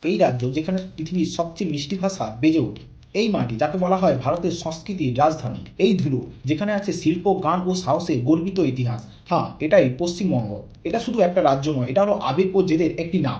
এই রাজ্য যেখানে পৃথিবীর সবচেয়ে মিষ্টি ভাষা বেজে ওঠে, এই মাটি যাকে বলা হয় ভারতের সংস্কৃতির রাজধানী, এই ধুলো যেখানে আছে শিল্প, গান ও সাহসে গর্বিত ইতিহাস। হ্যাঁ, এটাই পশ্চিমবঙ্গ। এটা শুধু একটা রাজ্য নয়, এটা হলো আবেগ ও জেদের একটি নাম।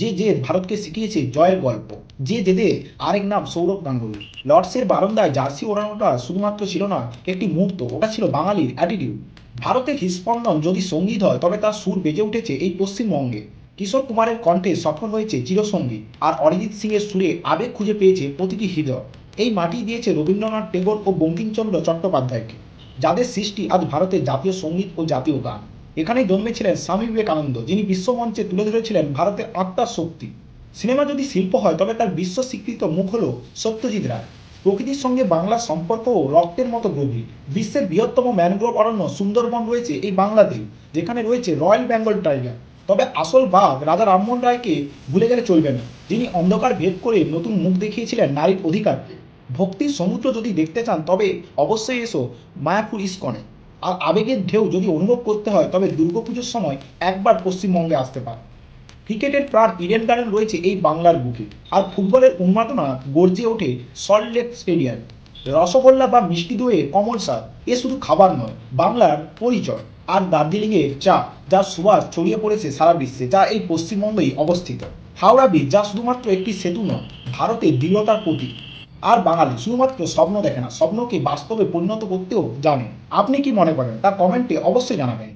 যে জেদ ভারতকে শিখিয়েছে জয়ের গল্প, যে জেদের আরেক নাম সৌরভ গাঙ্গুলি। লর্ডসের বারান্দায় জার্সি ওড়ানোটা শুধুমাত্র ছিল না একটি মুহূর্ত, ওটা ছিল বাঙালির অ্যাটিটিউড। ভারতের হৃস্পন্দন যদি সঙ্গীত হয় তবে তার সুর বেজে উঠেছে এই পশ্চিমবঙ্গে। কিশোর কুমারের কণ্ঠে সফল হয়েছে চিরসঙ্গী, আর অরিজিৎ সিং এর সুরে আবেগ খুঁজে পেয়েছে প্রতিটি হৃদয়। এই মাটি দিয়েছে রবীন্দ্রনাথ টেগোর ও বঙ্কিমচন্দ্র চট্টোপাধ্যায়কে, যাদের সৃষ্টি আজ ভারতের জাতীয় সঙ্গীত ও জাতীয় গান। এখানেই জন্মেছিলেন স্বামী বিবেকানন্দ, যিনি বিশ্বমঞ্চে তুলে ধরেছিলেন ভারতের আত্মার শক্তি। সিনেমা যদি শিল্প হয় তবে তার বিশ্ব স্বীকৃত মুখ হল সত্যজিৎ রায়। প্রকৃতির সঙ্গে বাংলার সম্পর্কও রক্তের মতো গভীর। বিশ্বের বৃহত্তম ম্যানগ্রোভ অরণ্য সুন্দরবন রয়েছে এই বাংলাদেশ, যেখানে রয়েছে রয়্যাল বেঙ্গল টাইগার। তবে আসল বাঘ রাজা রামমোহন রায়কে ভুলে গেলে চলবে না, যিনি অন্ধকার ভেদ করে নতুন মুখ দেখিয়েছিলেন নারীর অধিকারকে। ভক্তির সমুদ্র যদি দেখতে চান তবে অবশ্যই এসো মায়াপুর ইস্কনে। আর আবেগের ঢেউ যদি অনুভব করতে হয় তবে দুর্গাপুজোর সময় একবার পশ্চিমবঙ্গে আসতে পারে। ক্রিকেটের প্রাণ ইডেন গার্ডেন রয়েছে এই বাংলার বুকে, আর ফুটবলের উন্মাদনা গর্জে ওঠে সল্টলেক স্টেডিয়াম। রসগোল্লা বা মিষ্টি দইয়ে কমল স্বাদ, এ শুধু খাবার নয়, বাংলার পরিচয়। আর দার্জিলিংয়ের চা, যার সুবাস ছড়িয়ে পড়েছে সারা বিশ্বে, যা এই পশ্চিমবঙ্গেই অবস্থিত। হাওড়া ব্রিজ, যা শুধুমাত্র একটি সেতু নয়, ভারতের দৃঢ়তার প্রতীক। আর বাঙালি শুধুমাত্র স্বপ্ন দেখে না, স্বপ্নকে বাস্তবে পরিণত করতেও জানে। আপনি কি মনে করেন তা কমেন্টে অবশ্যই জানাবেন।